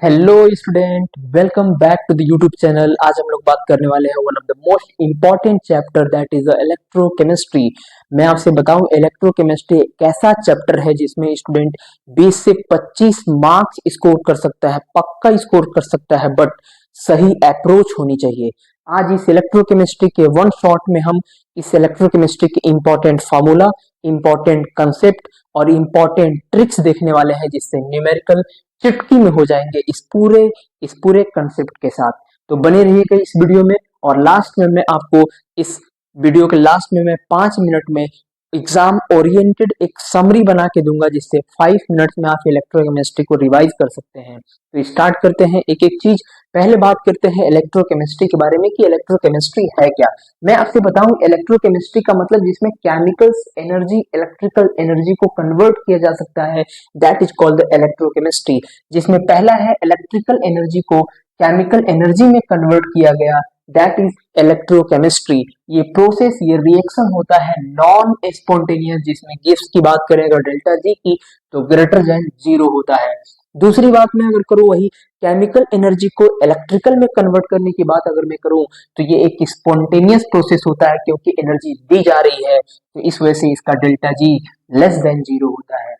Hello student, welcome back to the YouTube channel. आज हम लोग बात करने वाले हैं one of the most important chapter that is electrochemistry. मैं आपसे बताऊं, इलेक्ट्रोकेमिस्ट्री एक ऐसा चैप्टर है जिसमें स्टूडेंट 20 से 25 मार्क्स स्कोर कर सकता है, पक्का स्कोर कर सकता है, बट सही अप्रोच होनी चाहिए। आज इस इलेक्ट्रोकेमिस्ट्री के वन शॉट में हम इस इलेक्ट्रोकेमिस्ट्री के इम्पोर्टेंट फार्मूला, इम्पोर्टेंट कंसेप्ट और इम्पोर्टेंट ट्रिक्स देखने वाले हैं, जिससे न्यूमेरिकल चुटकी में हो जाएंगे इस पूरे कंसेप्ट के साथ। तो बने रहिएगा इस वीडियो में, और लास्ट में मैं आपको इस वीडियो के लास्ट में मैं 5 मिनट में एग्जाम ओरिएंटेड एक समरी बना के दूंगा, जिससे 5 मिनट्स में आप इलेक्ट्रोकेमिस्ट्री को रिवाइज कर सकते हैं। तो स्टार्ट करते हैं एक एक चीज। पहले बात करते हैं इलेक्ट्रोकेमिस्ट्री के बारे में कि इलेक्ट्रोकेमिस्ट्री है क्या। मैं आपसे बताऊं, इलेक्ट्रोकेमिस्ट्री का मतलब जिसमें केमिकल्स एनर्जी इलेक्ट्रिकल एनर्जी को कन्वर्ट किया जा सकता है, that is called the electrochemistry. जिसमें पहला है इलेक्ट्रिकल एनर्जी को केमिकल एनर्जी में कन्वर्ट किया गया, दैट इज इलेक्ट्रोकेमिस्ट्री। ये प्रोसेस, ये रिएक्शन होता है नॉन स्पॉन्टेनियस, जिसमें गिब्स की बात करें अगर डेल्टा जी की, तो ग्रेटर देन 0 होता है। दूसरी बात मैं अगर करूं, वही केमिकल एनर्जी को इलेक्ट्रिकल में कन्वर्ट करने की बात अगर मैं करूं, तो ये एक स्पॉन्टेनियस प्रोसेस होता है, क्योंकि एनर्जी दी जा रही है, तो इस वजह से इसका डेल्टा जी लेस देन 0 होता है।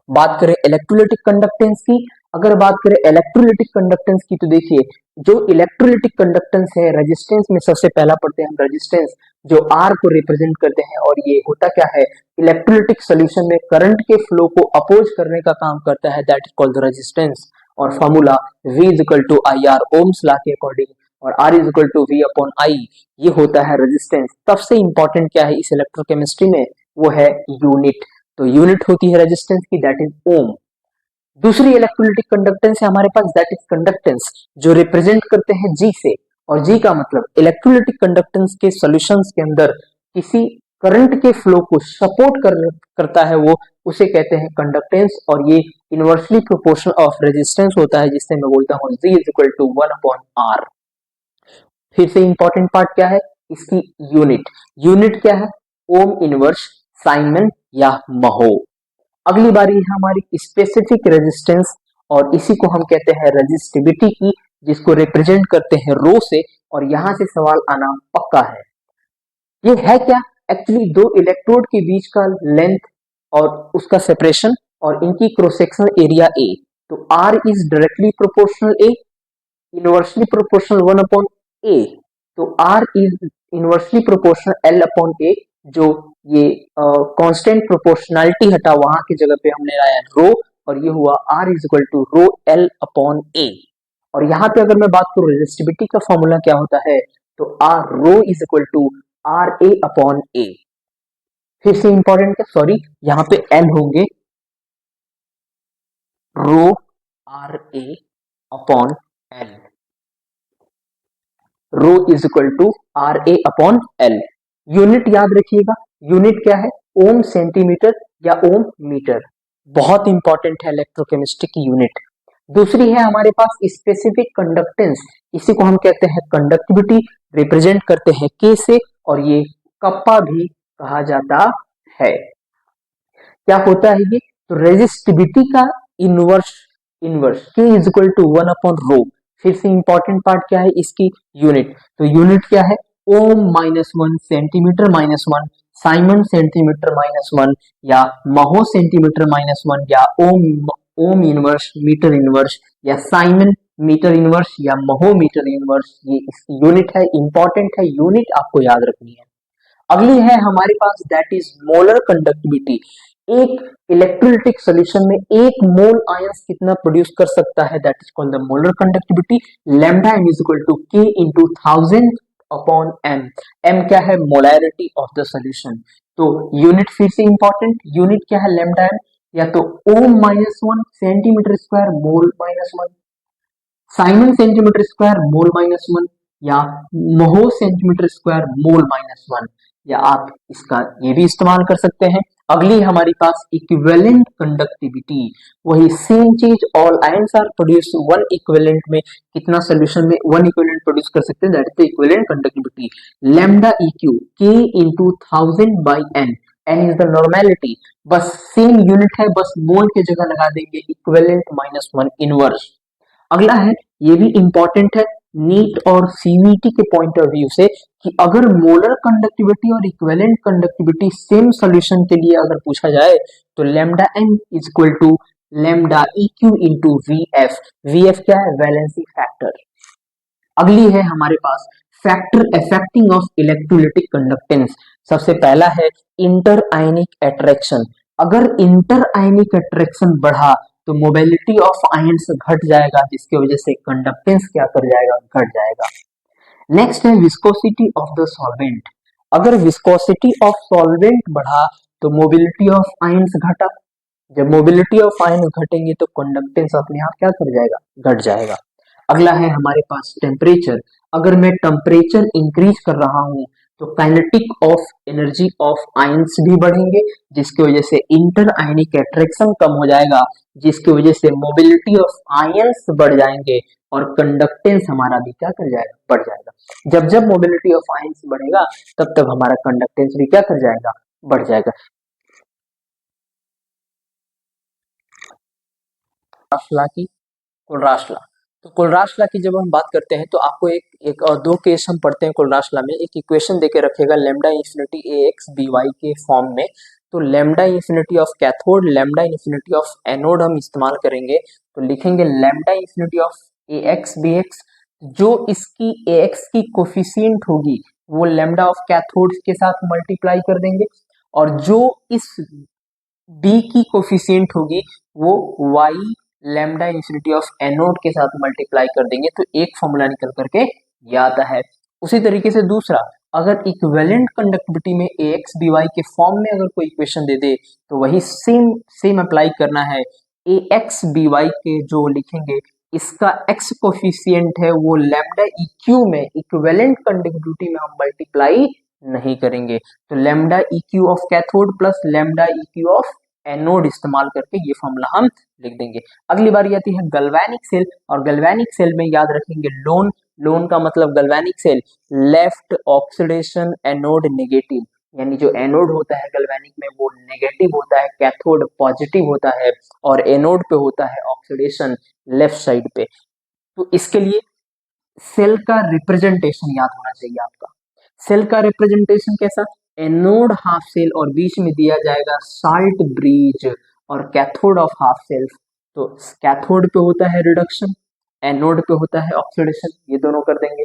बात करें इलेक्ट्रोलिटिक कंडक्टेंस की, अगर बात करें इलेक्ट्रोलिटिक कंडक्टेंस की, तो देखिए जो इलेक्ट्रोलिटिक कंडक्टेंस है, रेजिस्टेंस में सबसे पहला पढ़ते हैं हम रेजिस्टेंस, जो आर को रिप्रेजेंट करते हैं। और ये होता क्या है, इलेक्ट्रोलिटिक सोल्यूशन में करंट के फ्लो को अपोज करने का काम करता है, दैट इज कॉल्ड रेजिस्टेंस। और formula V is equal to I R, Ohm's law के अकॉर्डिंग, और R is equal to V upon I, ये होता है रेजिस्टेंस। सबसे इंपॉर्टेंट क्या है इस इलेक्ट्रोकेमिस्ट्री में, वो है यूनिट। तो यूनिट होती है रेजिस्टेंस की, दैट इज ओम। दूसरी इलेक्ट्रोलिटिक कंडक्टेंस है हमारे पास, दैट इज कंडक्टेंस, जो रिप्रेजेंट करते हैं जी से। और जी का मतलब इलेक्ट्रोलिटिक कंडक्टेंस के सॉल्यूशंस के अंदर किसी करंट के फ्लो को सपोर्ट करता है, वो उसे कहते हैं कंडक्टेंस। और ये इनवर्सली प्रोपोर्शनल ऑफ रेजिस्टेंस होता है, जिससे मैं बोलता हूँ G is equal to 1 upon R. फिर से इंपॉर्टेंट पार्ट क्या है इसकी, यूनिट। यूनिट क्या है, ओम इनवर्स, साइमन या महो। अगली बारी है हमारी स्पेसिफिक रेजिस्टेंस, और इसी को हम कहते हैं रेजिस्टिविटी की, जिसको रिप्रेजेंट करते हैं रो से। और यहां से सवाल आना पक्का है। ये है क्या, एक्चुअली दो इलेक्ट्रोड के बीच का लेंथ और उसका सेपरेशन, और इनकी क्रॉस सेक्शनल एरिया ए। तो R is directly proportional A, inversely proportional 1 upon A. तो R is inversely proportional L upon A, जो ये कांस्टेंट प्रोपोर्शनैलिटी हटा, वहां की जगह पे हमने लाया रो, और ये हुआ R is equal to rho L upon A. और यहाँ पे अगर मैं बात करूं रेजिस्टिविटी का फॉर्मूला क्या होता है, तो R rho is equal to R A upon A. फिर से इंपॉर्टेंट है, सॉरी, यहाँ पे एल होंगे rho R A upon L, rho is equal to R A upon L. Unit याद रखिएगा, यूनिट क्या है, ओम सेंटीमीटर या ओम मीटर। बहुत इंपॉर्टेंट है इलेक्ट्रोकेमिस्ट्री की यूनिट। दूसरी है हमारे पास स्पेसिफिक कंडक्टेंस, इसी को हम कहते हैं कंडक्टिविटी, रिप्रेजेंट करते हैं के से, और ये कप्पा भी कहा जाता है। क्या होता है ये, तो रेजिस्टिविटी का इनवर्स, इनवर्स के is equal to 1 upon rho. फिर से इंपॉर्टेंट पार्ट क्या है इसकी, यूनिट। तो यूनिट क्या है, ohm minus 1, centimetre minus 1, siemens centimetre minus 1, या महो सेंटीमीटर माइनस 1, या ohm, ohm inverse, metre inverse, या साइमन मीटर इनवर्स, या महो मीटर इनवर्स। ये इसकी यूनिट है, इंपॉर्टेंट है, यूनिट आपको याद रखनी है। अगली है हमारे पास, दैट इज मोलर कंडक्टिविटी। एक इलेक्ट्रोलिटिक सॉल्यूशन में एक मोल आयंस कितना प्रोड्यूस कर सकता है, that is called the molar conductivity. Lambda M is equal to K into 1000 upon M. M क्या है, मोलैरिटी ऑफ द सॉल्यूशन। तो यूनिट फिर से इंपॉर्टेंट, यूनिट क्या है लैम्डा एम, या तो ohm minus 1 centimetre square mole minus 1, siemens centimetre square mole minus 1, या mho centimetre square mole minus 1, या आप इसका ये भी इस्तेमाल कर सकते हैं। अगली हमारे पास इक्विवेलेंट कंडक्टिविटी, वही सेम चीज, all ions are produce one equivalent में, कितना सॉल्यूशन में वन इक्विवेलेंट प्रोड्यूस कर सकते हैं, that is the equivalent conductivity. Lambda E Q के into 1000 by N. N is the normality, बस सेम यूनिट है, बस मोल की जगह लगा देंगे इक्विवेलेंट माइनस वन इनवर्स। अगला है, ये भी इंपॉर्टेंट है नीट और सीवीटी के पॉइंट ऑफ व्यू से, कि अगर मोलर कंडक्टिविटी और इक्विवेलेंट कंडक्टिविटी सेम सॉल्यूशन के लिए अगर पूछा जाए तो lambda N is equal to lambda E Q into V F. V F क्या है? Valency factor. अगली है हमारे पास factor affecting of electrolytic conductance. सबसे पहला है इंटर आयनिक अट्रैक्शन। अगर इंटर आयनिक अट्रैक्शन बढ़ा तो मोबिलिटी ऑफ आयंस घट जाएगा, जिसकी वजह से कंडक्टेंस क्या कर जाएगा? घट जाएगा। नेक्स्ट है विस्कोसिटी ऑफ द सॉल्वेंट। अगर विस्कोसिटी ऑफ सॉल्वेंट बढ़ा तो मोबिलिटी ऑफ आयंस घटा। जब मोबिलिटी ऑफ आयन घटेंगे तो कंडक्टेंस अपने आप क्या कर जाएगा? घट जाएगा। अगला है हमारे पास टेम्परेचर। अगर मैं टेम्परेचर इंक्रीज कर रहा हूं तो kinetic of energy of ions भी बढ़ेंगे, जिसकी वजह से इंटर आयनिक अट्रैक्शन कम हो जाएगा, जिसकी वजह से मोबिलिटी ऑफ आयंस बढ़ जाएंगे और कंडक्टेंस हमारा भी क्या कर जाएगा? बढ़ जाएगा। जब जब मोबिलिटी ऑफ आयंस बढ़ेगा तब तब हमारा कंडक्टेंस भी क्या कर जाएगा? बढ़ जाएगा। कोलराशला की कोलराशला तो कोलराशला की जब हम बात करते हैं तो आपको एक और दो केस हम पढ़ते हैं कोलराशला में। एक इक्वेशन देके रखेगा lambda infinity A X B Y के फॉर्म में। तो lambda infinity of cathode, lambda infinity of anode हम इस्तेमाल करेंगे, तो लिखेंगे lambda infinity of A X B X. जो इसकी ए एक्स की कोफिशिएंट होगी वो लेमडा ऑफ कैथोड के साथ मल्टीप्लाई कर देंगे, और जो इस बी की कोफिशिएंट होगी वो Y lambda infinity of anode के साथ मल्टीप्लाई कर देंगे, तो एक फॉर्मूला निकल करके ये आता है। उसी तरीके से दूसरा, अगर इक्विवेलेंट कंडक्टिविटी में ए एक्स बी वाई के फॉर्म में अगर कोई इक्वेशन दे दे तो वही सेम सेम अप्लाई करना है। ए एक्स बी वाई के जो लिखेंगे, इसका एक्स कोफिशिएंट है वो लैम्डा ई क्यू में इक्विवेलेंट कंडक्टिविटी में हम मल्टीप्लाई नहीं करेंगे, तो lambda E Q of cathode plus lambda E Q of anode इस्तेमाल करके ये फॉर्मूला हम लिख देंगे। अगली बारी आती है गैल्वेनिक सेल, और गैल्वेनिक सेल में याद रखेंगे लोन। लोन का मतलब galvanic cell left oxidation anode negative, यानी जो एनोड होता है गैल्वेनिक में वो नेगेटिव होता है, कैथोड पॉजिटिव होता है, और एनोड पे होता है ऑक्सीडेशन लेफ्ट साइड पे। तो इसके लिए सेल का रिप्रेजेंटेशन याद होना चाहिए आपका। सेल का रिप्रेजेंटेशन कैसा? एनोड हाफ सेल और बीच में दिया जाएगा साल्ट ब्रिज और कैथोड ऑफ हाफ सेल। तो कैथोड पे होता है रिडक्शन, एनोड पे होता है ऑक्सीडेशन, ये दोनों कर देंगे।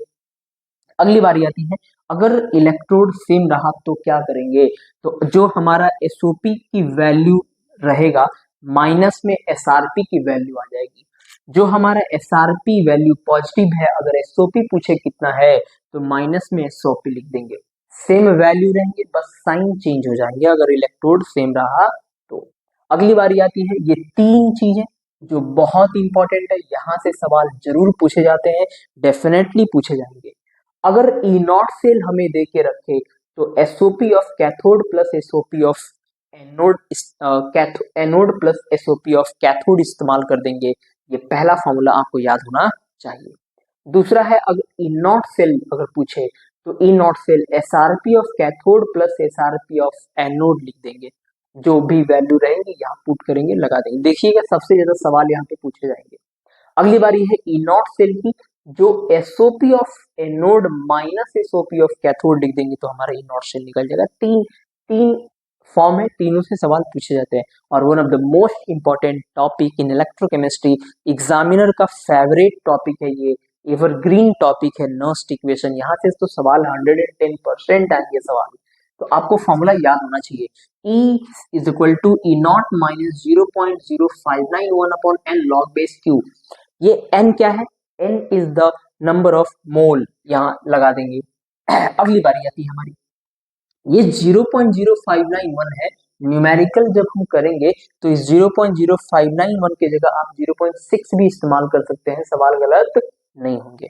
अगली बारी आती है, अगर इलेक्ट्रोड सेम रहा तो क्या करेंगे? तो जो हमारा एसओपी की वैल्यू रहेगा माइनस में एसआरपी की वैल्यू आ जाएगी। जो हमारा एसआरपी वैल्यू पॉजिटिव है, अगर एसओपी पूछे कितना है तो माइनस में एसओपी लिख देंगे। सेम वैल्यू रहेंगे, बस साइन चेंज हो जाएंगे अगर इलेक्ट्रोड सेम रहा तो। अगली बारी आती है, ये तीन चीजें जो बहुत इंपॉर्टेंट है, यहां से सवाल जरूर पूछे जाते हैं, डेफिनेटली पूछे जाएंगे। अगर ई नॉट सेल हमें दे के रखे तो SOP of cathode plus SOP of anode, anode plus SOP of cathode इस्तेमाल कर देंगे। ये पहला फॉर्मूला आपको याद होना चाहिए। दूसरा है, अगर ई नॉट सेल अगर पूछे तो E not cell SRP of cathode plus SRP of anode लिख देंगे। जो भी वैल्यू रहेंगे यहाँ पुट करेंगे, लगा देंगे। देखिएगा सबसे ज्यादा सवाल यहाँ पे पूछे जाएंगे। अगली बारी है ई नॉट सेल की, जो SOP of anode minus SOP of cathode लिख देंगे तो हमारा ई नॉट सेल निकल जाएगा। तीन तीन फॉर्म है, तीनों से सवाल पूछे जाते हैं, और one of the most important topic in electrochemistry, examiner का फेवरेट टॉपिक है ये, एवरग्रीन टॉपिक है नर्स्ट इक्वेशन। यहाँ से तो सवाल 110% आएंगे सवाल, तो आपको फॉर्मूला याद होना चाहिए। E is equal to E naught minus 0.0591 upon N log base Q. ये n क्या है? n is the number of mole, यहाँ लगा देंगे। अगली बारी आती है हमारी, ये 0.0591 है। न्यूमेरिकल जब हम करेंगे तो इस 0.0591 की जगह आप 0.6 भी इस्तेमाल कर सकते हैं, सवाल गलत नहीं होंगे।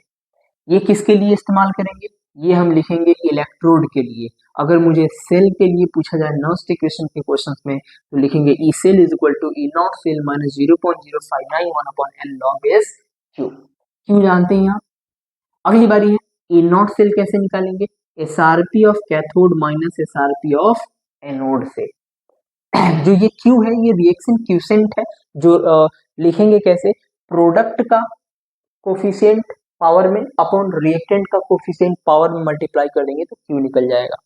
ये किसके लिए इस्तेमाल करेंगे? ये हम लिखेंगे इलेक्ट्रोड के लिए। अगर मुझे सेल के लिए पूछा जाए नर्स्ट इक्वेशन के क्वेश्चंस में तो लिखेंगे E cell is equal to E not cell minus 0.0591 upon N log base Q. क्यों जानते हैं आप? अगली बारी है, ई नॉट सेल कैसे निकालेंगे? SRP of cathode minus SRP of anode से। जो ये Q है ये रिएक्शन क्यूसेंट है, जो लिखेंगे कैसे, प्रोडक्ट का कोफिशिएंट पावर में अपॉन रिएक्टेंट का कोफिशिएंट पावर में मल्टीप्लाई कर देंगे तो Q निकल जाएगा।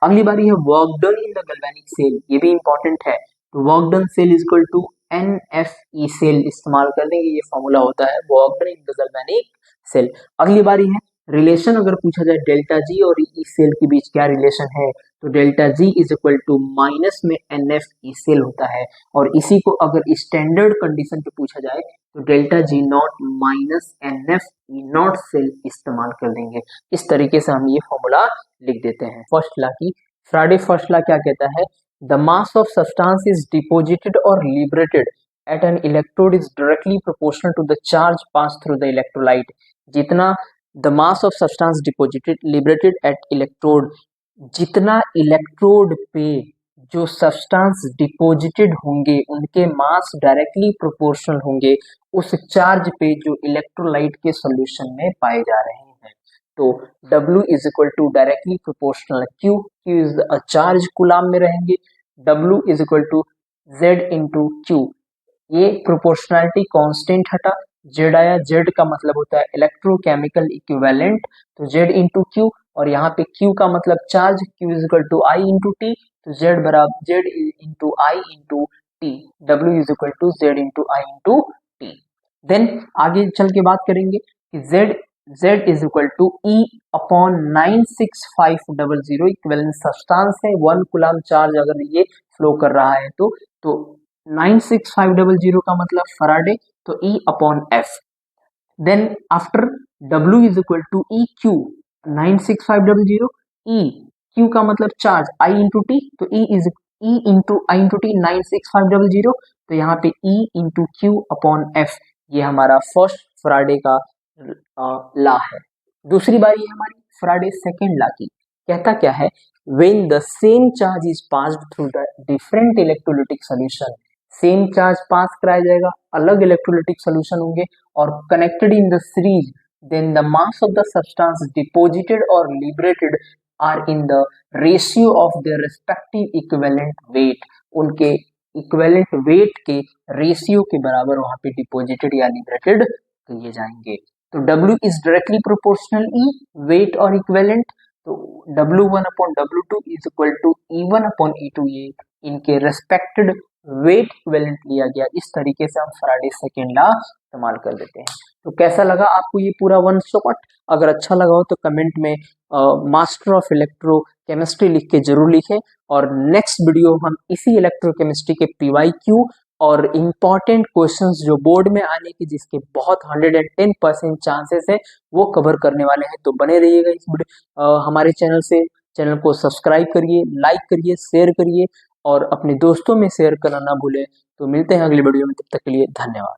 अगली बारी है work done in the galvanic cell, ये भी इंपॉर्टेंट है। तो work done cell is equal to NFE cell इस्तेमाल कर देंगे, ये फॉर्मूला होता है work done in the galvanic cell. अगली बारी है रिलेशन, अगर पूछा जाए डेल्टा जी और ई सेल के बीच क्या रिलेशन है, तो delta G is equal to minus में NFE सेल होता है, और इसी को अगर स्टैंडर्ड कंडीशन पे पूछा जाए तो delta G naught minus NFE naught cell इस्तेमाल कर देंगे। इस तरीके से हम ये फॉर्मूला लिख देते हैं। फर्स्ट लॉ की फ्राडे फर्स्ट लॉ क्या कहता है, the mass of substance is deposited और liberated at an electrode is directly proportional to the charge pass through the electrolyte. जितना the mass of substance deposited liberated at electrode, जितना electrode पे जो substance deposited होंगे उनके मास directly proportional होंगे उस charge पे जो इलेक्ट्रोलाइट के सॉल्यूशन में पाए जा रहे हैं। तो W is equal to directly proportional Q, Q is a charge coulomb में रहेंगे, W is equal to Z into Q, ये प्रोपोर्शनलिटी कांस्टेंट हटा, Z आया, Z का मतलब होता है इलेक्ट्रोकेमिकल इक्विवेलेंट, तो Z इंटू Q, और यहाँ पे Q का मतलब charge, Q is equal to I into T, तो Z बराबर Z into I into T, W is equal to Z into I into T। Then आगे चल के बात करेंगे कि Z is equal to E upon 96500, equivalent substance है, 1 coulomb charge अगर ये फ्लो कर रहा है तो 96500 का मतलब फराडे, तो E upon F। Then after W is equal to E Q, 96500 E Q का मतलब चार्ज I इंटू T, तो E into I into T 96500, तो यहाँ पे E into Q upon F, ये हमारा फर्स्ट फराडे का लॉ है। दूसरी बारी है हमारी फराडे सेकेंड लॉ की, कहता क्या है, when the same charge is passed through the different electrolytic solution, same charge pass कराया जाएगा, अलग इलेक्ट्रोलिटिक सॉल्यूशन होंगे और connected in the series, then the mass of the substance deposited और liberated are in the ratio of their respective equivalent weight, उनके equivalent weight के रेशियो के बराबर वहां पे डिपोजिटेड या लिबरेटेड किए जाएंगे। तो W is directly proportional E, weight और इक्विवेलेंट, तो W1 upon W2 is equal to E1 upon E2, ये इनके रेस्पेक्टेड वेट इक्विवेलेंट लिया गया। इस तरीके से हम फराडे सेकेंड लॉ इस्तेमाल कर देते हैं। तो कैसा लगा आपको ये पूरा वन शॉट? अगर अच्छा लगा हो तो कमेंट में मास्टर ऑफ इलेक्ट्रो केमिस्ट्री लिख के जरूर लिखें, और नेक्स्ट वीडियो हम इसी इलेक्ट्रोकेमिस्ट्री के PYQ और इम्पॉर्टेंट क्वेश्चंस जो बोर्ड में आने की जिसके बहुत 110% चांसेस है वो कवर करने वाले हैं। तो बने रहिएगा इस हमारे चैनल को सब्सक्राइब करिए, लाइक करिए, शेयर करिए और अपने दोस्तों में शेयर करना ना भूलें। तो मिलते हैं अगली वीडियो में, तब तक के लिए धन्यवाद।